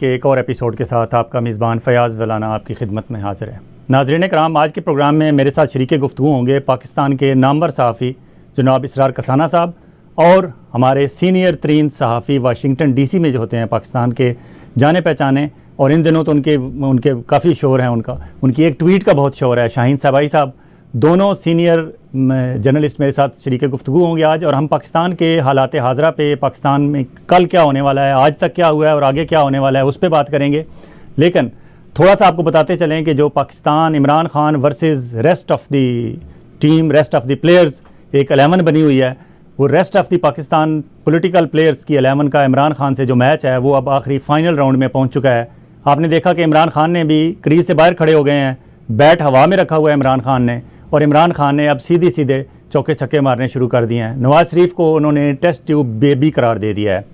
के एक और एपिसोड के साथ आपका मेज़बान फ़याज़ वलाना आपकी खिदमत में हाज़िर है। नाज़रीन कराम, आज के प्रोग्राम में मेरे साथ शरीक गुफ्तगू होंगे पाकिस्तान के नामवर सहाफ़ी जनाब इसरार कसाना साहब और हमारे सीनियर तरीन सहाफ़ी वाशिंगटन DC में जो होते हैं पाकिस्तान के जाने पहचाने, और इन दिनों तो उनके काफ़ी शोर हैं, उनकी एक ट्वीट का बहुत शोर है, शाहीन साहबाई साहब। दोनों सीनियर जर्नलिस्ट मेरे साथ शरीक गुफ्तगू होंगे आज, और हम पाकिस्तान के हालात हाज़रा पे, पाकिस्तान में कल क्या होने वाला है, आज तक क्या हुआ है और आगे क्या होने वाला है, उस पर बात करेंगे। लेकिन थोड़ा सा आपको बताते चलें कि जो Pakistan Imran Khan versus rest of the team, rest of the players एक 11 बनी हुई है, वो rest of the Pakistan political players की 11 का इमरान खान से जो मैच है वो अब आखिरी फाइनल राउंड में पहुँच चुका है। आपने देखा कि इमरान खान ने भी क्रीज से बाहर खड़े हो गए हैं, बैट हवा में रखा हुआ है इमरान खान ने, और इमरान खान ने अब सीधे चौके छक्के मारने शुरू कर दिए हैं। नवाज़ शरीफ को उन्होंने टेस्ट ट्यूब बेबी करार दे दिया है,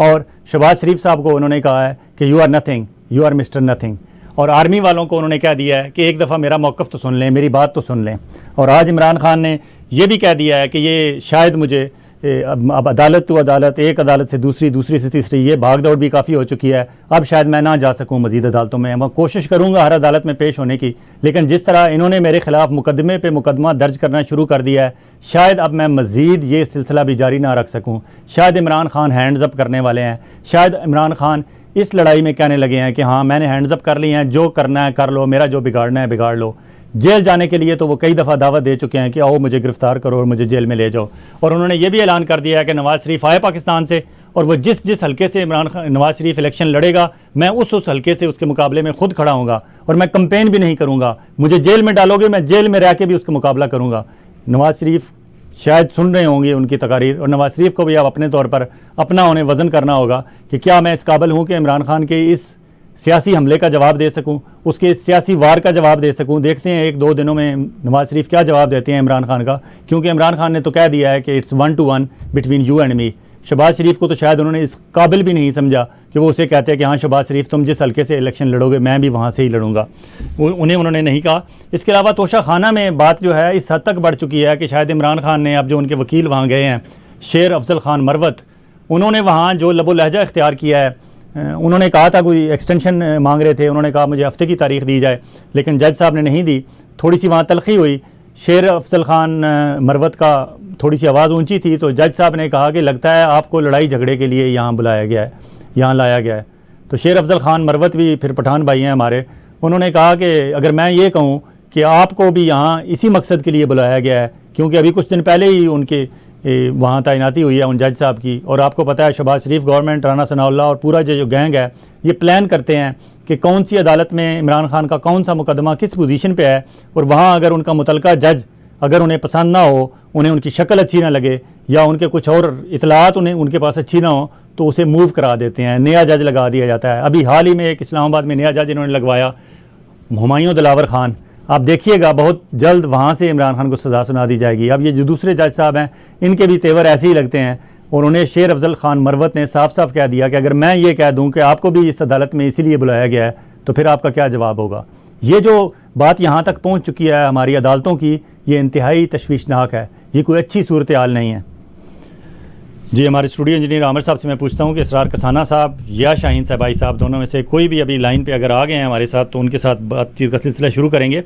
और शहबाज शरीफ साहब को उन्होंने कहा है कि you are nothing, you are mister nothing, और आर्मी वालों को उन्होंने कह दिया है कि एक दफ़ा मेरा मौक़िफ़ तो सुन लें, मेरी बात तो सुन लें। और आज इमरान खान ने यह भी कह दिया है कि ये शायद मुझे अब अदालत तो अदालत, एक अदालत से दूसरी, दूसरी से तीसरी, ये भाग दौड़ भी काफ़ी हो चुकी है, अब शायद मैं ना जा सकूं मज़ीद अदालतों में। मैं कोशिश करूंगा हर अदालत में पेश होने की, लेकिन जिस तरह इन्होंने मेरे ख़िलाफ़ मुकदमे पे मुकदमा दर्ज करना शुरू कर दिया है, शायद अब मैं मज़ीद ये सिलसिला भी जारी ना रख सकूँ। शायद इमरान खान हैंड्स अप करने वाले हैं, शायद इमरान खान इस लड़ाई में कहने लगे हैं कि हाँ मैंने हैंड्स अप कर लिए हैं, जो करना है कर लो, मेरा जो बिगाड़ना है बिगाड़ लो। जेल जाने के लिए तो वो कई दफ़ा दावत दे चुके हैं कि आओ मुझे गिरफ़्तार करो और मुझे जेल में ले जाओ। और उन्होंने ये भी ऐलान कर दिया है कि नवाज़ शरीफ आए पाकिस्तान से, और वो जिस हल्के से नवाज़ शरीफ इलेक्शन लड़ेगा, मैं उस हल्के से उसके मुकाबले में खुद खड़ा हूँगा, और मैं कंपेन भी नहीं करूँगा। मुझे जेल में डालोगे, मैं जेल में रह के भी उसका मुकाबला करूँगा। नवाज़ शरीफ शायद सुन रहे होंगे उनकी तकारीर, और नवाज़ शरीफ को भी अब अपने तौर पर अपना उन्हें वज़न करना होगा कि क्या मैं इस काबिल हूँ कि इमरान खान के इस सियासी हमले का जवाब दे सकूं, उसके सियासी वार का जवाब दे सकूं। देखते हैं 1-2 दिनों में नवाज़ शरीफ क्या जवाब देते हैं इमरान खान का, क्योंकि इमरान खान ने तो कह दिया है कि it's 1-to-1 between you and me. Shehbaz Sharif को तो शायद उन्होंने इस काबिल भी नहीं समझा कि वो उसे कहते हैं कि हाँ शहबाज शरीफ तुम जिस हल्के से इलेक्शन लड़ोगे मैं भी वहाँ से ही लड़ूंगा, उन्होंने नहीं कहा। इसके अलावा तोशा खाना में बात जो है इस हद तक बढ़ चुकी है कि शायद इमरान खान ने, अब जो उनके वकील वहाँ गए हैं शेर अफजल खान मरवत, उन्होंने वहाँ जो लबो लहजा इख्तियार किया है, उन्होंने कहा था कोई एक्सटेंशन मांग रहे थे, उन्होंने कहा मुझे हफ्ते की तारीख दी जाए, लेकिन जज साहब ने नहीं दी। थोड़ी सी वहाँ तलखी हुई, शेर अफजल खान मरवत का थोड़ी सी आवाज़ ऊंची थी, तो जज साहब ने कहा कि लगता है आपको लड़ाई झगड़े के लिए यहाँ बुलाया गया है, यहाँ लाया गया है। तो शेर अफजल खान मरवत भी फिर पठान भाई हैं हमारे, उन्होंने कहा कि अगर मैं ये कहूँ कि आपको भी यहाँ इसी मकसद के लिए बुलाया गया है, क्योंकि अभी कुछ दिन पहले ही उनके वहाँ तैनाती हुई है उन जज साहब की, और आपको पता है शहबाज शरीफ गवर्नमेंट, राना सनाउल्लाह और पूरा जो गैंग है ये प्लान करते हैं कि कौन सी अदालत में इमरान खान का कौन सा मुकदमा किस पोजीशन पे है, और वहाँ अगर उनका मुतलका जज अगर उन्हें पसंद ना हो, उन्हें उनकी शक्ल अच्छी ना लगे, या उनके कुछ और इतलात उन्हें उनके पास अच्छी ना हो, तो उसे मूव करा देते हैं, नया जज लगा दिया जाता है। अभी हाल ही में एक इस्लामाबाद में नया जज इन्होंने लगवाया, हुमायूं दिलावर खान। आप देखिएगा बहुत जल्द वहाँ से इमरान खान को सज़ा सुना दी जाएगी। अब ये जो दूसरे जज साहब हैं इनके भी तेवर ऐसे ही लगते हैं, और उन्हें शेर अफजल खान मरवत ने साफ साफ कह दिया कि अगर मैं ये कह दूं कि आपको भी इस अदालत में इसीलिए बुलाया गया है तो फिर आपका क्या जवाब होगा। ये जो बात यहाँ तक पहुँच चुकी है हमारी अदालतों की, ये इंतहाई तशवीशनाक है, ये कोई अच्छी सूरत हाल नहीं है। जी, हमारे स्टूडियो इंजीनियर आमिर साहब से मैं पूछता हूँ कि इसरार कसाना साहब या शाहीन साहबाई साहब, दोनों में से कोई भी अभी लाइन पे अगर आ गए हैं हमारे साथ, तो उनके साथ बातचीत का सिलसिला शुरू करेंगे।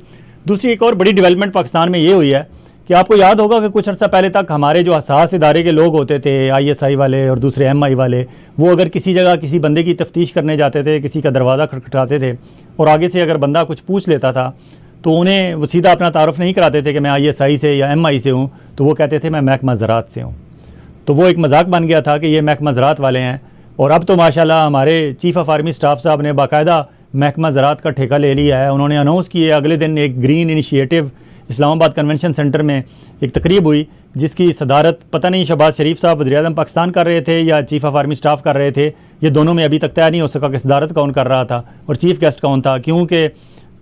दूसरी एक और बड़ी डेवलपमेंट पाकिस्तान में ये हुई है कि आपको याद होगा कि कुछ अर्सा पहले तक हमारे जो हसास इदारे के लोग होते थे, ISI वाले और दूसरे MI वाले, वो अगर किसी जगह किसी बंदे की तफ्तीश करने जाते थे, किसी का दरवाज़ा खटखटाते थे, और आगे से अगर बंदा कुछ पूछ लेता था तो उन्हें वो सीधा अपना तारुफ नहीं कराते थे कि मैं ISI से या MI से हूँ, तो वो कहते थे मैं महकमा ज़राअत से हूँ। तो वो एक मजाक बन गया था कि ये महकमा ज़राअत वाले हैं। और अब तो माशाल्लाह हमारे चीफ़ ऑफ आर्मी स्टाफ साहब ने बाकायदा महकमा ज़राअत का ठेका ले लिया है। उन्होंने अनाउंस किए अगले दिन एक green initiative Islamabad convention centre में एक तकरीब हुई, जिसकी सदारत पता नहीं शहबाज शरीफ साहब वज़ीर-ए-आज़म पाकिस्तान कर रहे थे या चीफ़ ऑफ आर्मी स्टाफ कर रहे थे। ये दोनों में अभी तक तय नहीं हो सका कि सदारत कौन कर रहा था और चीफ़ गेस्ट कौन था, क्योंकि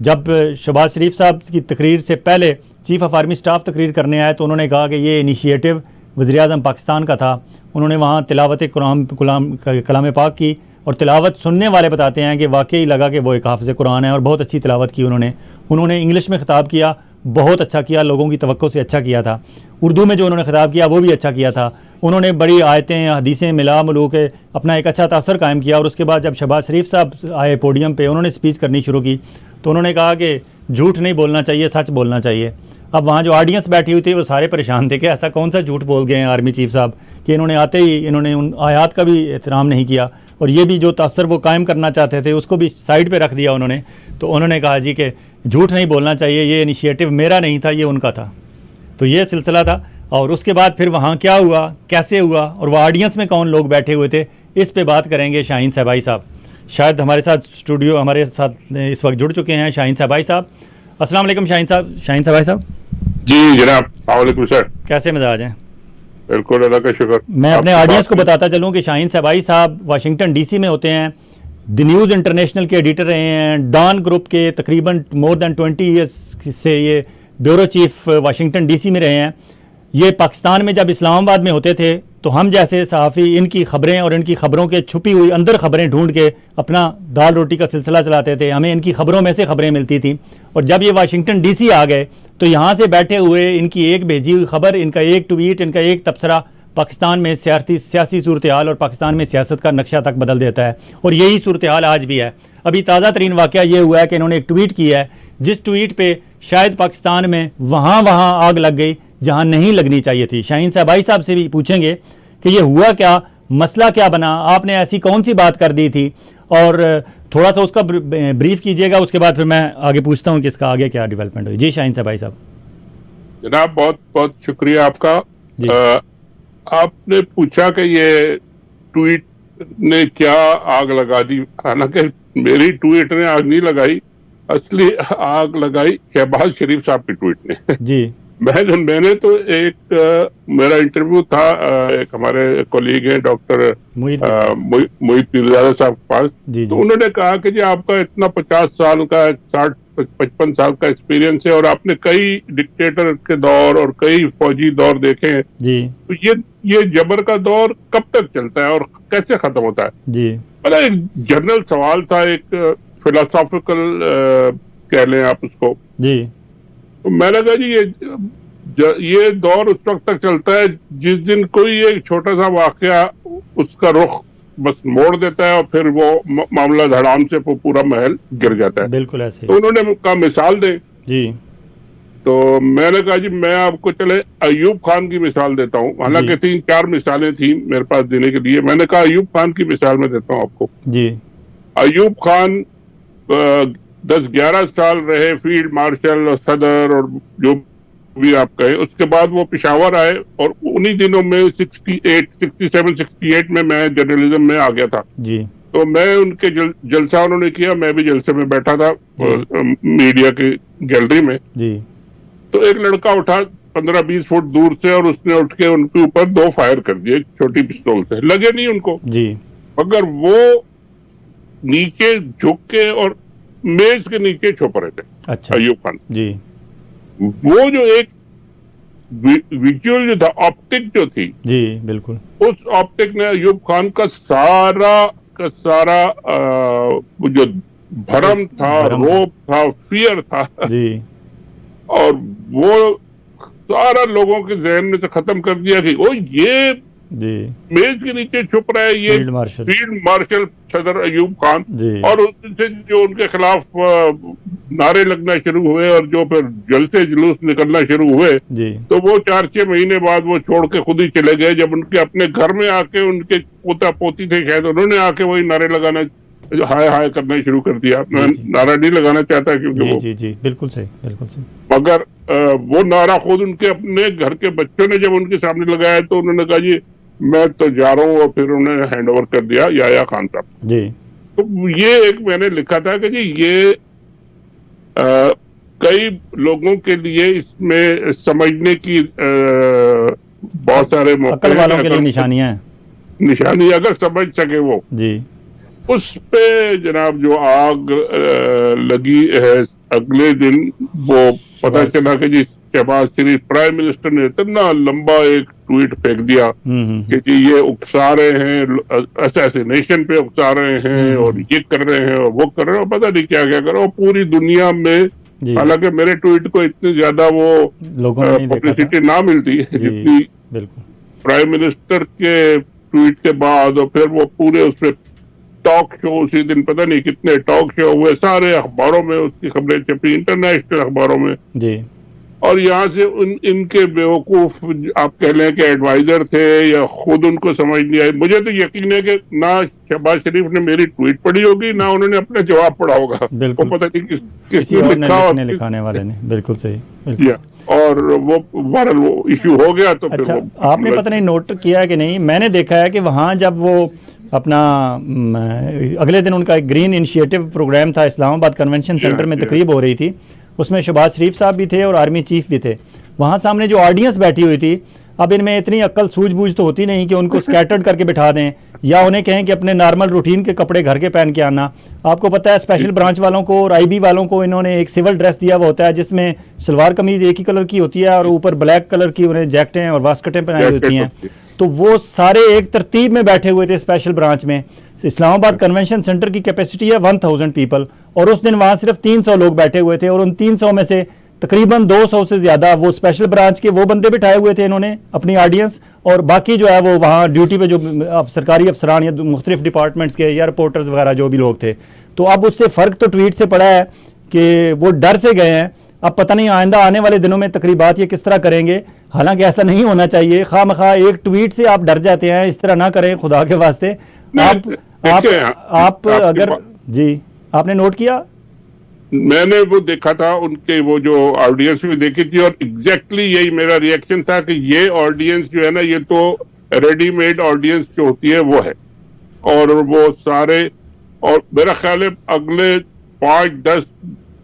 जब शहबाज शरीफ साहब की तकरीर से पहले चीफ़ ऑफ आर्मी स्टाफ तकरीर करने आए तो उन्होंने कहा कि ये इनिशिएटिव वज़ीर-ए-आज़म पाकिस्तान का था। उन्होंने वहाँ तिलावत कलाम पाक की, और तिलावत सुनने वाले बताते हैं कि वाकई लगा कि वो एक हाफ़िज़ कुरान है और बहुत अच्छी तिलावत की उन्होंने इंग्लिश में ख़िताब किया, बहुत अच्छा किया, लोगों की तवक्को से अच्छा किया था। उर्दू में जो उन्होंने ख़िताब किया वो भी अच्छा किया था। उन्होंने बड़ी आयतें हदीसें मिला मिलू के अपना एक अच्छा तासर कायम किया। और उसके बाद जब शहबाज शरीफ साहब आए पोडियम पे, उन्होंने स्पीच करनी शुरू की तो उन्होंने कहा कि झूठ नहीं बोलना चाहिए, सच बोलना चाहिए। अब वहाँ जो ऑडियंस बैठी हुई थी वो सारे परेशान थे कि ऐसा कौन सा झूठ बोल गए हैं आर्मी चीफ साहब कि इन्होंने आते ही इन्होंने उन आयात का भी एहतराम नहीं किया, और ये भी जो तासर वो कायम करना चाहते थे उसको भी साइड पे रख दिया उन्होंने। तो उन्होंने कहा जी कि झूठ नहीं बोलना चाहिए, ये इनिशिएटिव मेरा नहीं था, ये उनका था। तो ये सिलसिला था। और उसके बाद फिर वहाँ क्या हुआ, कैसे हुआ, और वह ऑडियंस में कौन लोग बैठे हुए थे, इस पे बात करेंगे शाहीन साहबाई साहब। शायद हमारे साथ स्टूडियो हमारे साथ इस वक्त जुड़ चुके हैं शाहीन साहबाई साहब। अस्सलाम वालेकुम शाहीन साहबाई साहब। जी जनाब, वालेकुम सर। कैसे मिजाज हैं? बिल्कुल, अल्लाह का शुक्र। मैं अपने ऑडियंस को बताता चलूँ कि शाहीन साहबाई साहब वाशिंगटन डीसी में होते हैं, द न्यूज़ इंटरनेशनल के एडिटर रहे हैं, डॉन ग्रुप के तकरीबन मोर दैन 20 ईयर्स से ये ब्यूरो चीफ वाशिंगटन डीसी में रहे हैं। ये पाकिस्तान में जब इस्लामाबाद में होते थे तो हम जैसे सहाफ़ी इनकी ख़बरें और इनकी ख़बरों के छुपी हुई अंदर ख़बरें ढूंढ के अपना दाल रोटी का सिलसिला चलाते थे। हमें इनकी ख़बरों में से ख़बरें मिलती थी। और जब ये वाशिंगटन डीसी आ गए तो यहाँ से बैठे हुए इनकी एक भेजी हुई ख़बर, इनका एक ट्वीट, इनका एक तबसरा पाकिस्तान में सियासी सूरत हाल और पाकिस्तान में सियासत का नक्शा तक बदल देता है। और यही सूरत हाल आज भी है। अभी ताज़ा तरीन वाक़या ये हुआ है कि इन्होंने एक ट्वीट किया है जिस ट्वीट पे शायद पाकिस्तान में वहाँ आग लग गई जहाँ नहीं लगनी चाहिए थी। शाहीन साहबाई साहब से भी पूछेंगे कि ये हुआ क्या, मसला क्या बना, आपने ऐसी कौन सी बात कर दी थी, और थोड़ा सा उसका ब्रीफ कीजिएगा। उसके बाद फिर मैं आगे पूछता हूँ कि इसका आगे क्या डेवलपमेंट हुई। जी शाहीन साहबाई साहब। जनाब बहुत बहुत शुक्रिया आपका। आपने पूछा कि ये ट्वीट ने क्या आग लगा दी। हालांकि मेरी ट्वीट ने आग नहीं लगाई, असली आग लगाई शहबाज शरीफ साहब की ट्वीट ने। जी मैंने तो एक मेरा इंटरव्यू था एक हमारे कोलीग हैं डॉक्टर मोहित पीरजादा साहब के पास। तो उन्होंने कहा कि जी आपका इतना 50 साल का 60-55 साल का एक्सपीरियंस है और आपने कई डिक्टेटर के दौर और कई फौजी दौर देखे हैं जी, तो ये जबर का दौर कब तक चलता है और कैसे खत्म होता है जी। मतलब एक जनरल सवाल था, एक फिलोसॉफिकल कह लें आप उसको जी। तो मैंने कहा जी ये दौर उस वक्त तक चलता है जिस दिन कोई एक छोटा सा वाकया उसका रुख बस मोड़ देता है और फिर वो मामला धड़ाम से पूरा महल गिर जाता है। बिल्कुल ऐसे। तो उन्होंने कहा मिसाल दे जी। तो मैंने कहा जी मैं आपको चले अयूब खान की मिसाल देता हूँ। हालांकि 3-4 मिसालें थी मेरे पास देने के लिए। मैंने कहा अयूब खान की मिसाल में देता हूँ आपको जी। अयूब खान 10-11 साल रहे फील्ड मार्शल और सदर और जो भी आप कहें। उसके बाद वो पेशावर आए और उन्हीं दिनों में 67-68 में मैं जर्नलिज्म में आ गया था जी। तो मैं उनके जलसा उन्होंने किया, मैं भी जलसे में बैठा था मीडिया की गैलरी में जी। तो एक लड़का उठा 15-20 फुट दूर से और उसने उठ के उनके ऊपर 2 फायर कर दिए छोटी पिस्तौल से। लगे नहीं उनको जी, मगर वो नीचे झुक के और मेज के नीचे छुप रहे थे। अच्छा। अयूब खान जी। वो जो एक विजुअल जो था, ऑप्टिक जो थी जी बिल्कुल, उस ऑप्टिक ने अयूब खान का सारा जो भरम था, रोब था, फियर था जी, और वो सारा लोगों के जहन में से खत्म कर दिया कि ओ ये जी मेज के नीचे छुप रहा है, ये फील्ड मार्शल सदर अयूब खान। और उससे जो उनके खिलाफ नारे लगना शुरू हुए और जो फिर जलसे जुलूस निकलना शुरू हुए तो वो 4-6 महीने बाद वो छोड़ के खुद ही चले गए। जब उनके अपने घर में आके उनके पोता पोती थे शायद, उन्होंने आके वही नारे लगाना हाय हाय करना शुरू कर दिया। मैं नारा नहीं लगाना चाहता क्योंकि वो जी बिल्कुल सही, बिल्कुल सही, मगर वो नारा खुद उनके अपने घर के बच्चों ने जब उनके सामने लगाया तो उन्होंने कहा जी मैं तो जा रहा हूँ, और फिर उन्होंने हैंड ओवर कर दिया याया खान साहब जी। तो ये एक मैंने लिखा था कि जी ये कई लोगों के लिए इसमें समझने की बहुत सारे मौके वालों के लिए निशानी अगर समझ सके वो जी। उस पे जनाब जो आग लगी है अगले दिन वो पता चला कि जी शहबाज शरीफ प्राइम मिनिस्टर ने इतना लंबा एक ट्वीट फेंक दिया कि जी ये उकसा रहे हैं, असैसिनेशन पे उकसा रहे हैं और ये कर रहे हैं और वो कर रहे हैं और पता नहीं क्या क्या कर रहे हैं। पूरी दुनिया में हालांकि मेरे ट्वीट को इतनी ज्यादा वो पब्लिसिटी ना मिलती है जितनी प्राइम मिनिस्टर के ट्वीट के बाद, और फिर वो पूरे उसपे टॉक शो, उसी दिन पता नहीं कितने टॉक शो हुए, सारे अखबारों में उसकी खबरें छपी, इंटरनेशनल अखबारों में जी। और यहाँ से इनके बेवकूफ आप कह लें कि एडवाइजर थे या खुद उनको समझ नहीं आई। मुझे तो यकीन है कि ना शहबाज शरीफ ने मेरी ट्वीट पढ़ी होगी, ना उन्होंने अपना जवाब पढ़ा होगा। वो पता नहीं किसने लिखा और लिखाने वाले ने। बिल्कुल सही। और वो इश्यू हो गया तो अच्छा, फिर आपने पता नहीं नोट किया कि नहीं, मैंने देखा है कि वहाँ जब वो अपना अगले दिन उनका एक ग्रीन इनिशिएटिव प्रोग्राम था, इस्लामाबाद कन्वेंशन सेंटर में तकरीब हो रही थी, उसमें शहबाज शरीफ साहब भी थे और आर्मी चीफ भी थे। वहाँ सामने जो ऑडियंस बैठी हुई थी, अब इनमें इतनी अक्ल सूझबूझ तो होती नहीं कि उनको स्कैटर्ड करके बिठा दें या उन्हें कहें कि अपने नॉर्मल रूटीन के कपड़े घर के पहन के आना। आपको पता है स्पेशल ब्रांच वालों को और आईबी वालों को इन्होंने एक सिविल ड्रेस दिया हुआ होता है जिसमें सलवार कमीज़ एक ही कलर की होती है और ऊपर ब्लैक कलर की उन्हें जैकेटें और वास्कटें पहनाई होती हैं। तो वो सारे एक तरतीब में बैठे हुए थे स्पेशल ब्रांच में। इस्लामाबाद कन्वेंशन सेंटर की कैपेसिटी है 1000 पीपल और उस दिन वहाँ सिर्फ 300 लोग बैठे हुए थे और उन 300 में से तकरीबन 200 से ज़्यादा वो स्पेशल ब्रांच के वो बंदे बिठाए हुए थे इन्होंने अपनी ऑडियंस, और बाकी जो है वो वहाँ ड्यूटी पे जो सरकारी अफसरान या मुख्तलिफ डिपार्टमेंट्स के या रिपोर्टर्स वगैरह जो भी लोग थे। तो अब उससे फ़र्क तो ट्वीट से पड़ा है कि वो डर से गए हैं। अब पता नहीं आइंदा आने वाले दिनों में तकरीबात ये किस तरह करेंगे। हालांकि ऐसा नहीं होना चाहिए, खामखा एक ट्वीट से आप डर जाते हैं, इस तरह ना करें खुदा के वास्ते। आप अगर जी आपने नोट किया, मैंने वो देखा था उनके वो जो ऑडियंस भी देखी थी और एग्जैक्टली यही मेरा रिएक्शन था कि ये ऑडियंस जो है ना, ये तो रेडीमेड ऑडियंस जो होती है वो है। और वो सारे, और मेरा ख्याल है अगले 5, 10,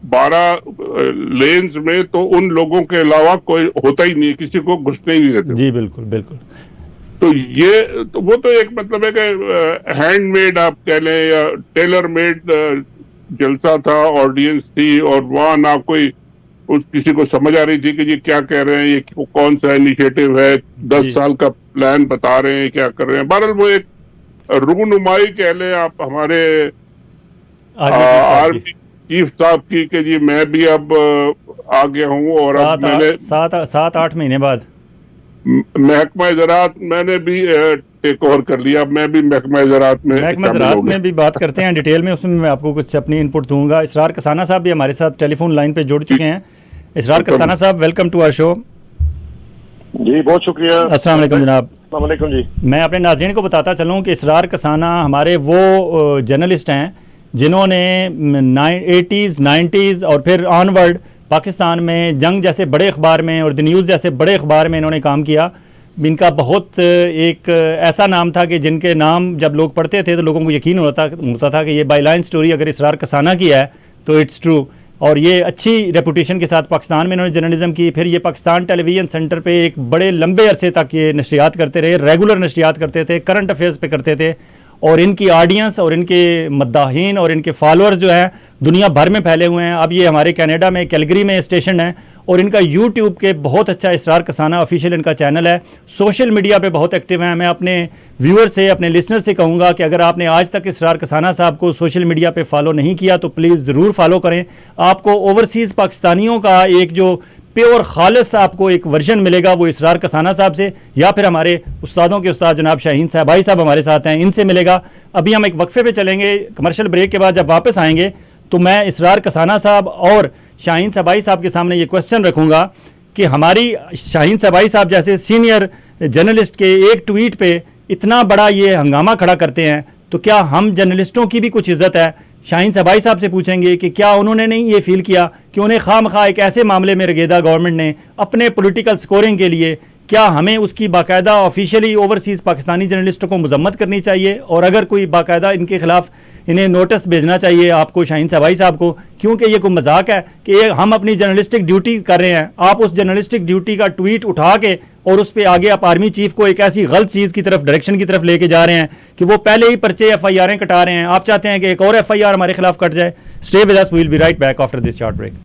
12 लेन्स में तो उन लोगों के अलावा कोई होता ही नहीं, किसी को घुसने ही नहीं देते। जी बिल्कुल बिल्कुल। तो ये तो वो तो एक मतलब है कि हैंडमेड आप कह लें या टेलर मेड जलसा था, ऑडियंस थी, और वहाँ ना कोई किसी को समझ आ रही थी कि ये क्या कह रहे हैं, ये कौन सा इनिशिएटिव है, 10 साल का प्लान बता रहे हैं, क्या कर रहे हैं। बहरहाल वो एक रूनुमाई कह लें आप हमारे आर्मी चीफ साहब की कि जी मैं भी अब आ गया हूँ और अब मैंने 7-8 महीने बाद महकमा ज़राअत मैंने भी टेक ओवर कर लिया। मैं भी महकमा ज़राअत में भी बात करते हैं डिटेल में, उसमें मैं आपको कुछ अपनी इनपुट दूंगा। इसरार कसाना साहब भी हमारे साथ टेलीफोन लाइन पे जुड़ चुके हैं। इसरार कसाना साहब, वेलकम टू आवर शो। जी बहुत शुक्रिया। अस्सलाम वालेकुम जनाब। अस्सलाम वालेकुम जी। मैं अपने नाज़रीन को बताता चलूँ कि इसरार कसाना हमारे वो जर्नलिस्ट हैं जिन्होंने 80s 90s और फिर ऑनवर्ड पाकिस्तान में जंग जैसे बड़े अखबार में और द न्यूज़ जैसे बड़े अखबार में इन्होंने काम किया। इनका बहुत एक ऐसा नाम था कि जिनके नाम जब लोग पढ़ते थे तो लोगों को यकीन होता था कि ये बाईलाइन स्टोरी अगर इसरार कसाना की है तो इट्स ट्रू। और ये अच्छी रेपुटेशन के साथ पाकिस्तान में इन्होंने जर्नलिज्म की। फिर ये पाकिस्तान टेलीविज़न सेंटर पे एक बड़े लंबे अरसे तक ये नशरियात करते रहे, रेगुलर नशरियात करते थे, करंट अफेयर्स पे करते थे। और इनकी ऑडियंस और इनके मद्दाहीन और इनके फॉलोअर्स जो हैं दुनिया भर में फैले हुए हैं। अब ये हमारे कनाडा में कैलगरी में स्टेशन है और इनका यूट्यूब के बहुत अच्छा इसरार कसाना ऑफिशियल इनका चैनल है। सोशल मीडिया पे बहुत एक्टिव हैं। मैं अपने व्यूअर से, अपने लिसनर से कहूँगा कि अगर आपने आज तक इसरार कसाना साहब को सोशल मीडिया पे फॉलो नहीं किया तो प्लीज़ ज़रूर फॉलो करें। आपको ओवरसीज़ पाकिस्तानियों का एक जो प्योर खालिस आपको एक वर्जन मिलेगा वो इसरार कसाना साहब से, या फिर हमारे उस्तादों के उस्ताद जनाब शाहीन साहब भाई साहब हमारे साथ हैं, इनसे मिलेगा। अभी हम एक वक्फे पे चलेंगे, कमर्शियल ब्रेक के बाद जब वापस आएंगे तो मैं इसरार कसाना साहब और शाहीन सबाई साहब के सामने ये क्वेश्चन रखूँगा कि हमारी शाहीन सबाई साहब जैसे सीनियर जर्नलिस्ट के एक ट्वीट पे इतना बड़ा ये हंगामा खड़ा करते हैं तो क्या हम जर्नलिस्टों की भी कुछ इज़्ज़त है। शाहीन सबाई साहब से पूछेंगे कि क्या उन्होंने नहीं ये फील किया कि उन्हें खामखा एक ऐसे मामले में रगेदा गवर्नमेंट ने अपने पॉलिटिकल स्कोरिंग के लिए, क्या हमें उसकी बाकायदा ऑफिशियली ओवरसीज़ पाकिस्तानी जर्नलिस्टों को मजम्मत करनी चाहिए और अगर कोई बाकायदा इनके खिलाफ इन्हें नोटिस भेजना चाहिए आपको शाहीन सबाई साहब को, क्योंकि ये कोई मजाक है कि हम अपनी जर्नलिस्टिक ड्यूटी कर रहे हैं। आप उस जर्नलिस्टिक ड्यूटी का ट्वीट उठा के और उस पर आगे आप आर्मी चीफ को एक ऐसी गलत चीज़ की तरफ, डायरेक्शन की तरफ लेके जा रहे हैं कि वो पहले ही पर्चे FIR कटा रहे हैं। आप चाहते हैं कि एक और FIR हमारे खिलाफ कट जाए। Stay with us, we will be right back after this short break.